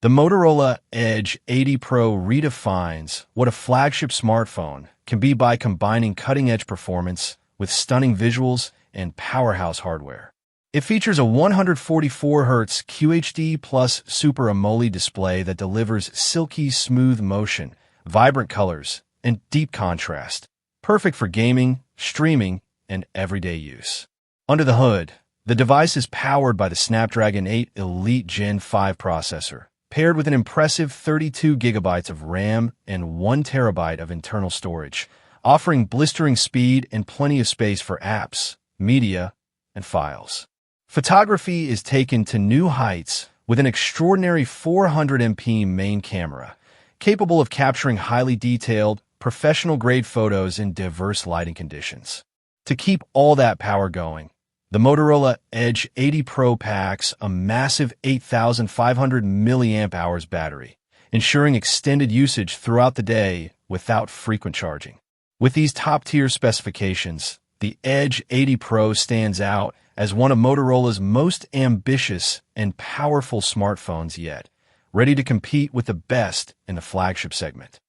The Motorola Edge 80 Pro redefines what a flagship smartphone can be by combining cutting-edge performance with stunning visuals and powerhouse hardware. It features a 144Hz QHD plus Super AMOLED display that delivers silky smooth motion, vibrant colors, and deep contrast, perfect for gaming, streaming, and everyday use. Under the hood, the device is powered by the Snapdragon 8 Elite Gen 5 processor, paired with an impressive 32 gigabytes of RAM and 1 terabyte of internal storage, offering blistering speed and plenty of space for apps, media, and files. Photography is taken to new heights with an extraordinary 400MP main camera, capable of capturing highly detailed, professional-grade photos in diverse lighting conditions. To keep all that power going, the Motorola Edge 80 Pro packs a massive 8,500 mAh battery, ensuring extended usage throughout the day without frequent charging. With these top-tier specifications, the Edge 80 Pro stands out as one of Motorola's most ambitious and powerful smartphones yet, ready to compete with the best in the flagship segment.